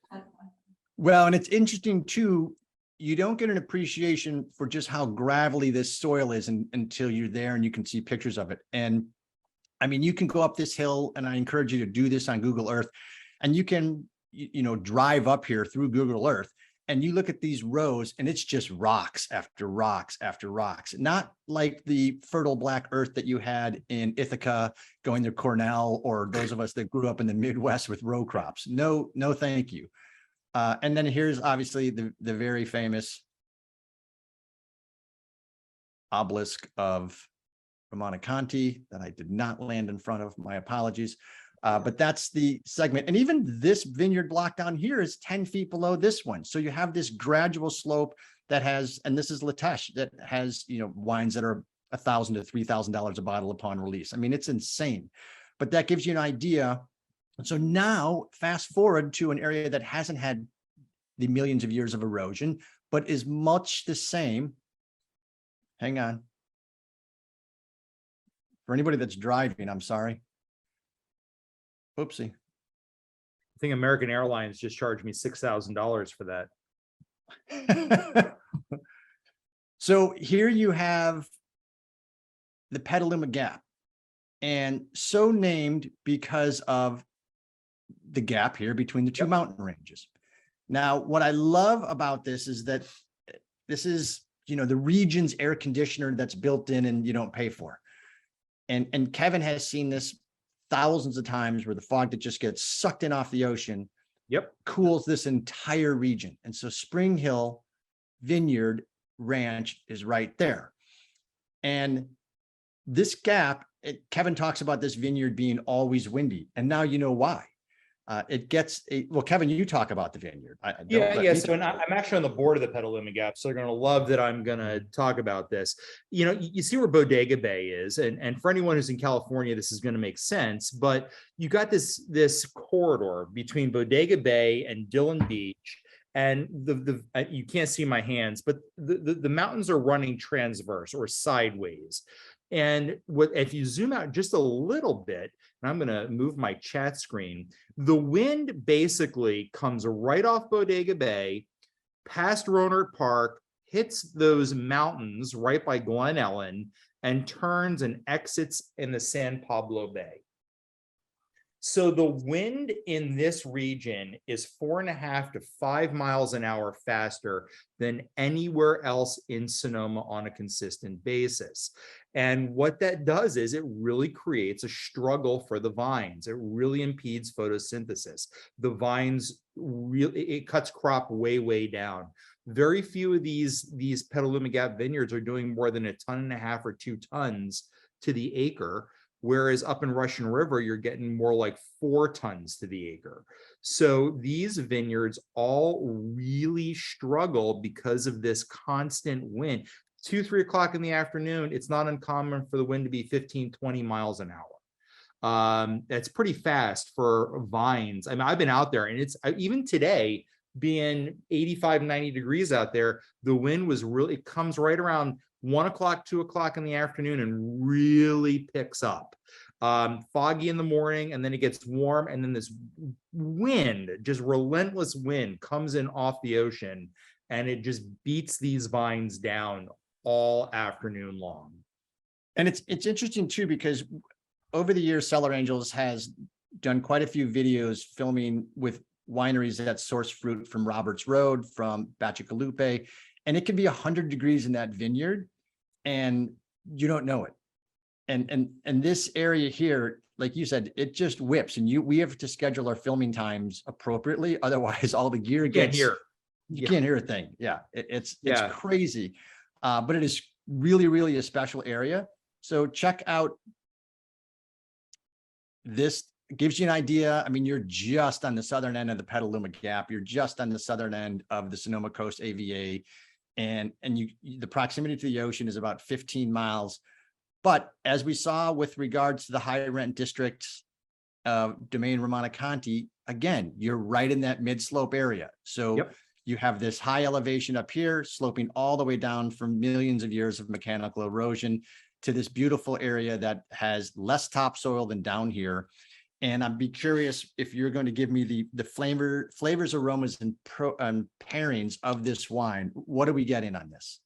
Well, and it's interesting too, you don't get an appreciation for just how gravelly this soil is until you're there and you can see pictures of it. And I mean, you can go up this hill, and I encourage you to do this on Google Earth, and you can, drive up here through Google Earth, and you look at these rows and it's just rocks after rocks after rocks, not like the fertile black earth that you had in Ithaca going to Cornell, or those of us that grew up in the Midwest with row crops. No, thank you. And then here's obviously the very famous obelisk of Romanée-Conti that I did not land in front of. My apologies. But that's the segment. And even this vineyard block down here is 10 feet below this one. So you have this gradual slope that has, and this is Latèche, that has, wines that are $1,000 to $3,000 a bottle upon release. I mean, it's insane, but that gives you an idea. So now fast forward to an area that hasn't had the millions of years of erosion, but is much the same. Hang on. For anybody that's driving, I'm sorry. Oopsie. I think American Airlines just charged me $6,000 for that. So here you have the Petaluma Gap, and so named because of the gap here between the two mountain ranges. Now, what I love about this is that this is, the region's air conditioner that's built in and you don't pay for. And Kevin has seen this thousands of times, where the fog that just gets sucked in off the ocean cools this entire region. And so Spring Hill Vineyard Ranch is right there. And this gap, Kevin talks about this vineyard being always windy. And now you know why. Well, Kevin, you talk about the vineyard. So I'm actually on the board of the Petaluma Gap, so they're going to love that I'm going to talk about this. You see where Bodega Bay is, and for anyone who's in California, this is going to make sense. But you got this corridor between Bodega Bay and Dillon Beach, and you can't see my hands, but the mountains are running transverse or sideways. And if you zoom out just a little bit, and I'm going to move my chat screen, the wind basically comes right off Bodega Bay, past Rohnert Park, hits those mountains right by Glen Ellen, and turns and exits in the San Pablo Bay. So the wind in this region is 4.5 to 5 miles an hour faster than anywhere else in Sonoma on a consistent basis. And what that does is it really creates a struggle for the vines. It really impedes photosynthesis. The vines really, it cuts crop way, way down. Very few of these Petaluma Gap vineyards are doing more than 1.5 tons or 2 tons to the acre. Whereas up in Russian River, you're getting more like 4 tons to the acre. So these vineyards all really struggle because of this constant wind. 2, 3 o'clock in the afternoon, it's not uncommon for the wind to be 15, 20 miles an hour. That's pretty fast for vines. I mean, I've been out there and it's even today being 85, 90 degrees out there, the wind was really, it comes right around 1 o'clock, 2 o'clock in the afternoon and really picks up. Foggy in the morning, and then it gets warm, and then this wind, just relentless wind, comes in off the ocean, and it just beats these vines down all afternoon long. And it's interesting too, because over the years, Cellar Angels has done quite a few videos filming with wineries that source fruit from Roberts Road, from Bacigalupe, and it can be 100 degrees in that vineyard, and you don't know it. And this area here, like you said, it just whips, and we have to schedule our filming times appropriately. Otherwise, all the gear gets, you can't hear a thing. Yeah, it's crazy. But it is really, really a special area. So check out this. Gives you an idea. I mean, you're just on the southern end of the Petaluma Gap. You're just on the southern end of the Sonoma Coast AVA. And the proximity to the ocean is about 15 miles. But as we saw with regards to the high rent districts of Domaine Romana Conti, again, you're right in that mid slope area. So you have this high elevation up here, sloping all the way down from millions of years of mechanical erosion to this beautiful area that has less topsoil than down here. And I'd be curious if you're going to give me the flavors, aromas, and pairings of this wine. What are we getting on this?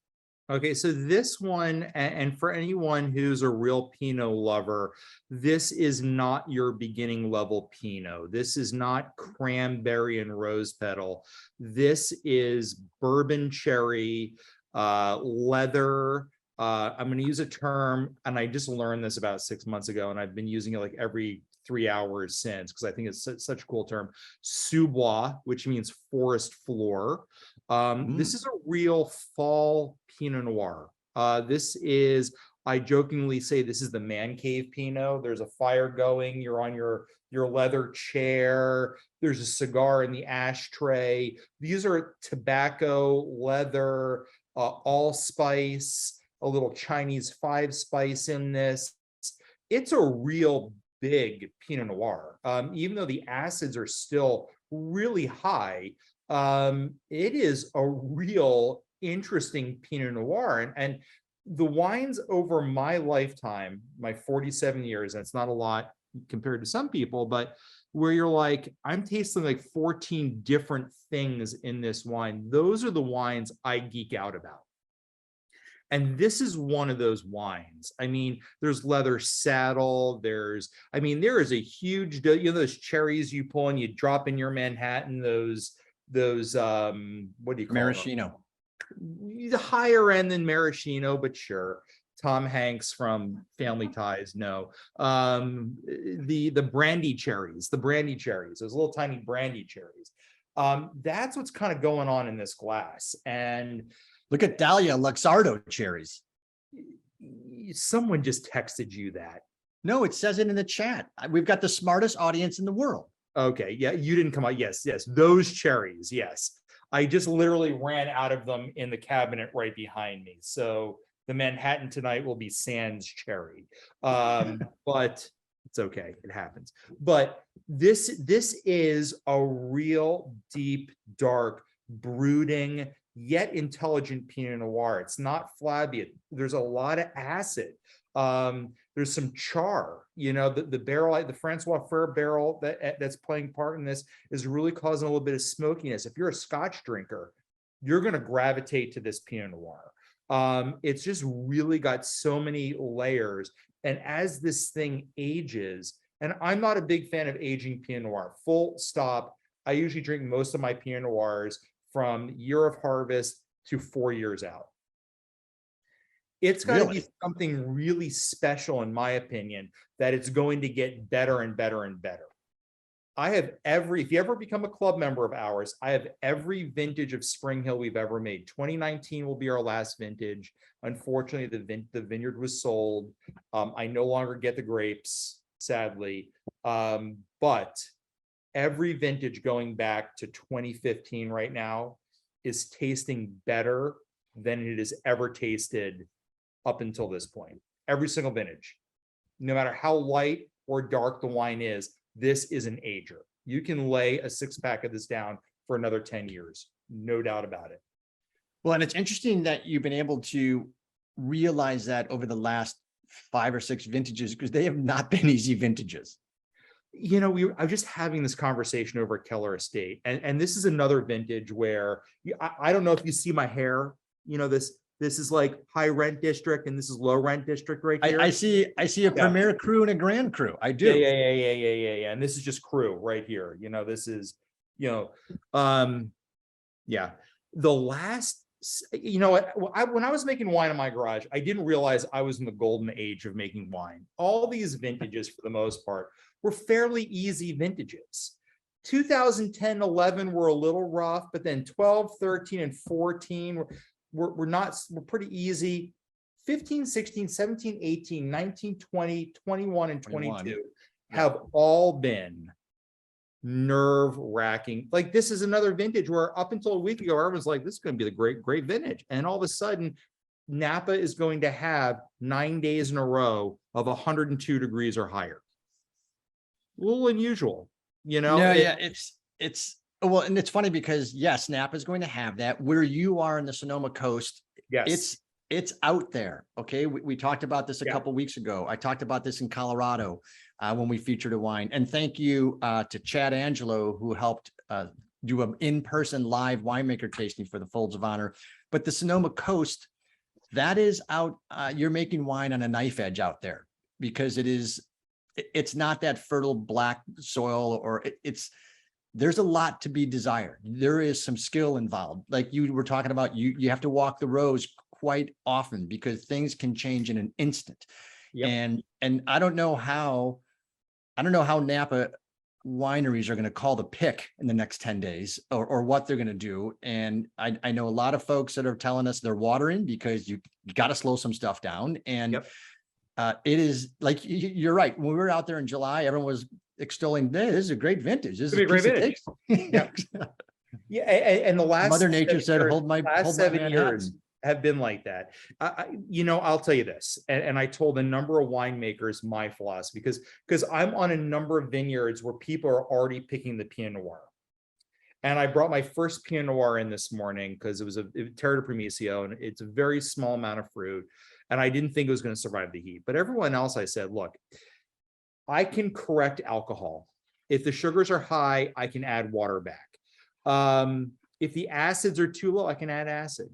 Okay, so this one, and for anyone who's a real Pinot lover, this is not your beginning level Pinot. This is not cranberry and rose petal. This is bourbon cherry, leather. I'm going to use a term, and I just learned this about 6 months ago, and I've been using it like every 3 hours since, because I think it's such a cool term. Sous-bois, which means forest floor. This is a real fall Pinot Noir. This is, I jokingly say, this is the man cave Pinot. There's a fire going, you're on your leather chair, there's a cigar in the ashtray. These are tobacco, leather, allspice, a little Chinese 5-spice in this. It's a real big Pinot Noir. Even though the acids are still really high, it is a real interesting Pinot Noir. And the wines over my lifetime, my 47 years, and it's not a lot compared to some people, but where you're like, I'm tasting like 14 different things in this wine. Those are the wines I geek out about. And this is one of those wines. I mean, there's leather saddle. there is a huge, those cherries you pull and you drop in your Manhattan, those what do you call Maraschino. them? The higher end than maraschino, but sure. Tom Hanks from Family Ties, no. The brandy cherries, those little tiny brandy cherries. That's what's kind of going on in this glass. And look at Dahlia Luxardo cherries. Someone just texted you that. No, it says it in the chat. We've got the smartest audience in the world. Okay, yeah, you didn't come out. Yes, those cherries, yes. I just literally ran out of them in the cabinet right behind me. So the Manhattan tonight will be sans cherry. But it's okay, it happens. But this is a real deep, dark, brooding, yet intelligent Pinot Noir. It's not flabby. There's a lot of acid. There's some char. The barrel, the Francois Frere barrel that's playing part in this is really causing a little bit of smokiness. If you're a Scotch drinker, you're going to gravitate to this Pinot Noir. It's just really got so many layers. And as this thing ages, And I'm not a big fan of aging Pinot Noir, full stop. I usually drink most of my Pinot Noirs from year of harvest to 4 years out. It's got to be Really? something really special, in my opinion, that it's going to get better and better and better. I have if you ever become a club member of ours, I have every vintage of Spring Hill we've ever made. 2019 will be our last vintage. Unfortunately, the vineyard was sold. I no longer get the grapes, sadly. But every vintage going back to 2015 right now is tasting better than it has ever tasted up until this point. Every single vintage, no matter how light or dark the wine is, this is an ager. You can lay a 6-pack of this down for another 10 years, no doubt about it. Well, and it's interesting that you've been able to realize that over the last 5 or 6 vintages, because they have not been easy vintages. You know, I was just having this conversation over at Cellar Estate, and this is another vintage where I don't know if you see my hair. You know, this is like high rent district, and this is low rent district right here. I see a Premier Cru and a Grand Cru. I do. Yeah. And this is just Cru right here. You know, this is, yeah. The last, you know, when I was making wine in my garage, I didn't realize I was in the golden age of making wine. All these vintages, for the most part, were fairly easy vintages. 2010, 11 were a little rough, but then 12, 13, and 14 were pretty easy. 15, 16, 17, 18, 19, 20, 21, and 22 have all been nerve-wracking. Like, this is another vintage where up until a week ago, everyone's like, this is going to be the great vintage. And all of a sudden, Napa is going to have 9 days in a row of 102 degrees or higher. A little unusual, you know? It's well, and it's funny because yes, Napa is going to have that. Where you are in the Sonoma coast, yes, it's out there. Okay. We talked about this a couple weeks ago. I talked about this in Colorado when we featured a wine. And thank you to Chad Angelo, who helped do an in-person live winemaker tasting for the Folds of Honor. But the Sonoma coast, that is out. You're making wine on a knife edge out there because it's not that fertile black soil, or there's a lot to be desired. There is some skill involved. Like you were talking about, you have to walk the rows quite often because things can change in an instant. Yep. And I don't know how Napa wineries are going to call the pick in the next 10 days or what they're going to do. And I know a lot of folks that are telling us they're watering because you got to slow some stuff down. And it is like, you're right. When we were out there in July, everyone was extolling, this is a great vintage. This is a great vintage. And the last Mother Nature said, hold my 7 years have been like that. You know, I'll tell you this, and I told a number of winemakers my philosophy, because I'm on a number of vineyards where people are already picking the Pinot Noir. And I brought my first Pinot Noir in this morning because it was a Terra de Primicio, and it's a very small amount of fruit. And I didn't think it was going to survive the heat. But everyone else, I said, look, I can correct alcohol. If the sugars are high, I can add water back. If the acids are too low, I can add acid.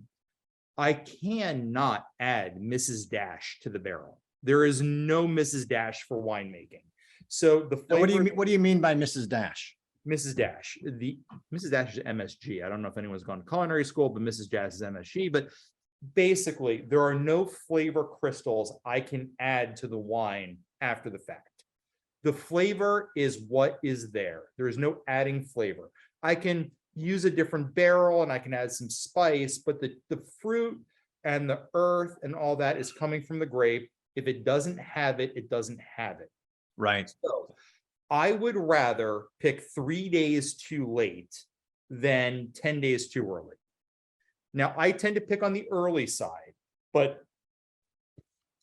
I cannot add Mrs. Dash to the barrel. There is no Mrs. Dash for winemaking. So the flavor, what do you mean by Mrs. Dash? Mrs. Dash. The Mrs. Dash is MSG. I don't know if anyone's gone to culinary school, but Mrs. Dash is MSG. But basically, there are no flavor crystals I can add to the wine after the fact. The flavor is what is there. There is no adding flavor. I can use a different barrel and I can add some spice, but the fruit and the earth and all that is coming from the grape. If it doesn't have it, it doesn't have it. Right. So I would rather pick 3 days too late than 10 days too early. Now, I tend to pick on the early side, but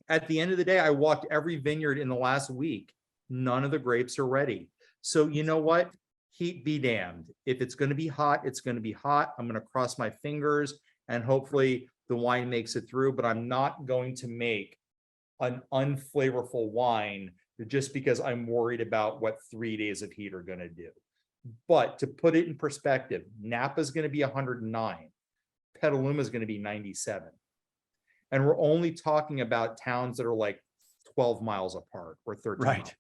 at the end of the day, I walked every vineyard in the last week. None of the grapes are ready. So you know what? Heat be damned. If it's going to be hot, it's going to be hot. I'm going to cross my fingers and hopefully the wine makes it through, but I'm not going to make an unflavorful wine just because I'm worried about what 3 days of heat are going to do. But to put it in perspective, Napa is going to be 109. Petaluma is going to be 97. And we're only talking about towns that are like 12 miles apart or 13 miles apart.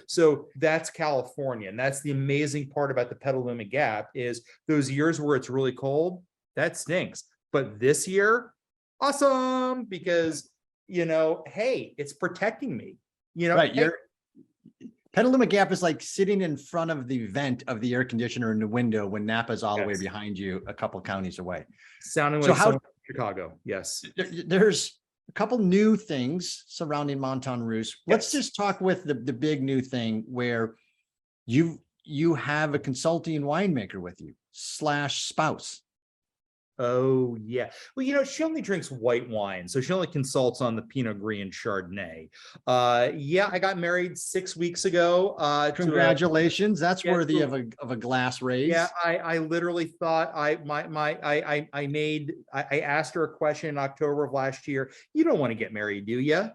So that's California. And that's the amazing part about the Petaluma Gap is those years where it's really cold, that stinks. But this year, awesome, because, hey, it's protecting me. Right. Hey, Petaluma Gap is like sitting in front of the vent of the air conditioner in the window when Napa's all the way yes, behind you, a couple counties away. sounding So like how someone from Chicago. Yes. there's a couple new things surrounding Montagne Russe. Let's Yes. just talk with the big new thing where you have a consulting winemaker with you / spouse. Oh, yeah. Well, she only drinks white wine, so she only consults on the Pinot Gris and Chardonnay. Yeah, I got married 6 weeks ago. Congratulations. That's yeah, worthy to of a glass raise. Yeah, I literally thought I asked her a question in October of last year. You don't want to get married, do you?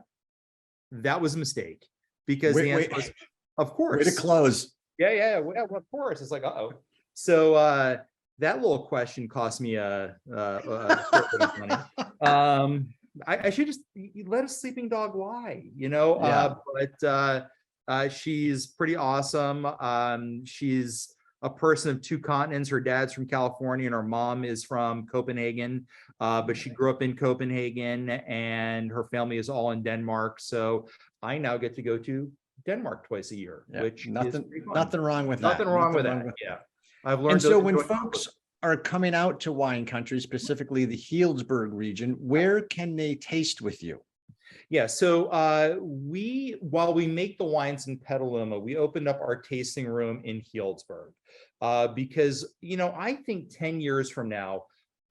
That was a mistake because the answer was, of Way to course. close. Yeah, well, of course. It's like, uh-oh. So that little question cost me a short bit of money. I should just let a sleeping dog lie, Yeah. but she's pretty awesome. She's a person of two continents. Her dad's from California and her mom is from Copenhagen. But she grew up in Copenhagen and her family is all in Denmark. So I now get to go to Denmark twice a year, Yeah. which nothing is nothing wrong with that. nothing wrong with that. Yeah. I've learned. And so to when enjoy- folks are coming out to wine country, specifically the Healdsburg region, where can they taste with you? Yeah, so while we make the wines in Petaluma, we opened up our tasting room in Healdsburg because I think 10 years from now,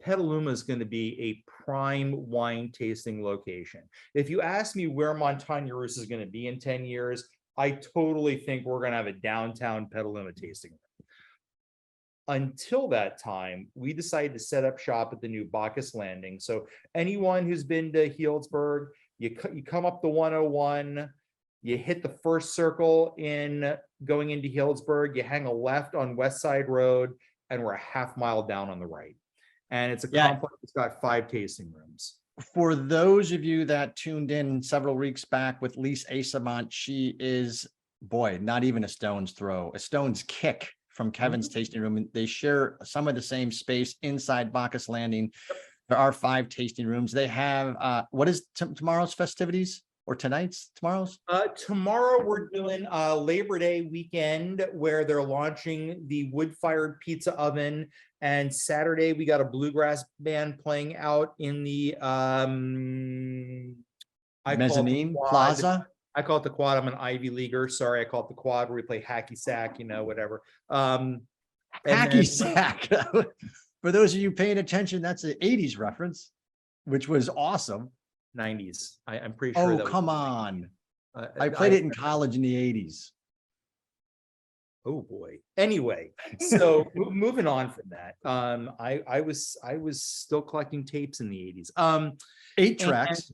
Petaluma is going to be a prime wine tasting location. If you ask me where Montagne Russe is going to be in 10 years, I totally think we're going to have a downtown Petaluma tasting room. Until that time, we decided to set up shop at the new Bacchus Landing. So anyone who's been to Healdsburg, you come up the 101, you hit the first circle in going into Healdsburg, you hang a left on West Side Road, and we're a half mile down on the right. And it's a complex, it's got 5 tasting rooms. For those of you that tuned in several weeks back with Lise Asamont, she is, boy, not even a stone's throw, a stone's kick from Kevin's tasting room. They share some of the same space inside Bacchus Landing. There are 5 tasting rooms. They have, what is tomorrow's festivities or tomorrow's? Tomorrow we're doing Labor Day weekend where they're launching the wood-fired pizza oven. And Saturday we got a bluegrass band playing out in the Mezzanine Plaza. I call it the Quad. I'm an Ivy Leaguer. Sorry, I call it the Quad where we play hacky sack, whatever. Hacky sack. For those of you paying attention, that's an 80s reference, which was awesome. 90s. I'm pretty sure. Oh, come on. I played it in college in the 80s. Oh boy. Anyway, so moving on from that, I was still collecting tapes in the 80s. 8 tracks.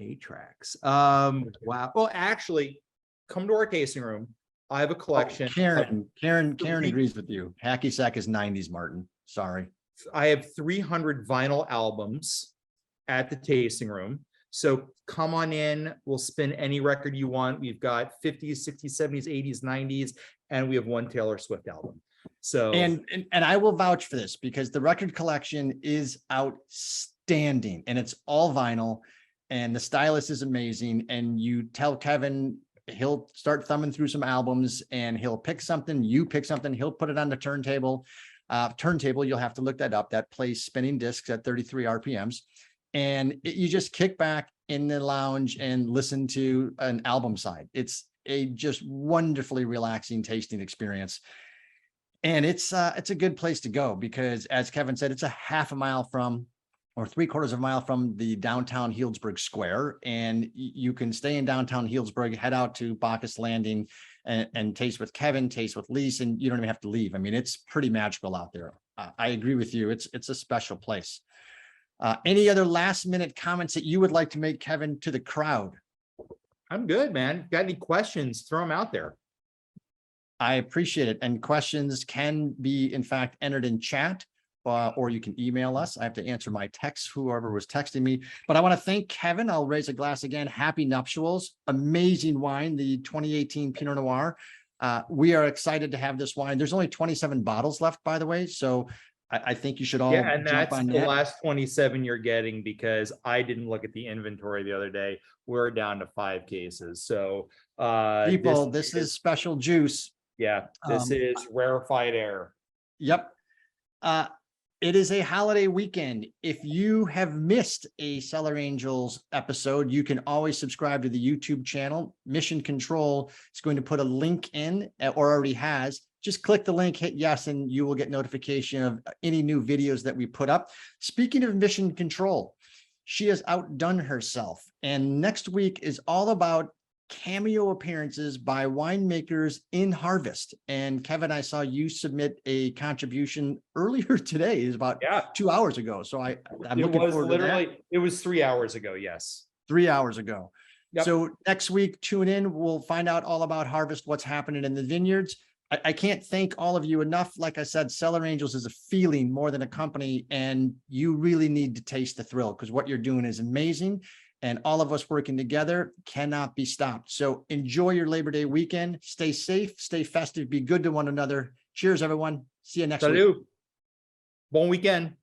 8 tracks. Wow. Well, actually, come to our tasting room. I have a collection. Karen agrees with you. Hacky sack is 90s, Martin. Sorry. I have 300 vinyl albums at the tasting room. So come on in. We'll spin any record you want. We've got 50s, 60s, 70s, 80s, 90s, and we have 1 Taylor Swift album. So and I will vouch for this because the record collection is outstanding and it's all vinyl and the stylist is amazing. And you tell Kevin, he'll start thumbing through some albums and he'll pick something, you pick something, he'll put it on the turntable. You'll have to look that up. That plays spinning discs at 33 RPMs. And you just kick back in the lounge and listen to an album side. It's a just wonderfully relaxing tasting experience. And it's a good place to go because as Kevin said, it's a half a mile from or 3/4 of a mile from the downtown Healdsburg Square. And you can stay in downtown Healdsburg, head out to Bacchus Landing and taste with Kevin, taste with Lise, and you don't even have to leave. I mean, it's pretty magical out there. I agree with you. It's a special place. Any other last minute comments that you would like to make, Kevin, to the crowd? I'm good, man. Got any questions? Throw them out there. I appreciate it. And questions can be, in fact, entered in chat, or you can email us. I have to answer my text, whoever was texting me. But I want to thank Kevin. I'll raise a glass again. Happy nuptials. Amazing wine, the 2018 Pinot Noir. We are excited to have this wine. There's only 27 bottles left, by the way. So I think you should all Yeah, and jump that's on the that. last 27 you're getting, because I didn't look at the inventory the other day. We're down to 5 cases. So People, this is special juice. yeah, this is rarefied air. Yep. It is a holiday weekend. If you have missed a Cellar Angels episode, you can always subscribe to the YouTube channel. Mission Control is going to put a link in, or already has. Just click the link, hit yes, and you will get notification of any new videos that we put up. Speaking of Mission Control, she has outdone herself. And next week is all about cameo appearances by winemakers in harvest. And Kevin, I saw you submit a contribution earlier today. It was about 2 hours ago. So I'm looking forward to that. It was 3 hours ago. Yes. 3 hours ago. Yep. So next week, tune in. We'll find out all about harvest, what's happening in the vineyards. I can't thank all of you enough. Like I said, Cellar Angels is a feeling more than a company, and you really need to taste the thrill, because what you're doing is amazing. And all of us working together cannot be stopped. So enjoy your Labor Day weekend. Stay safe, stay festive, be good to one another. Cheers, everyone. See you next week. Salut. Bon weekend.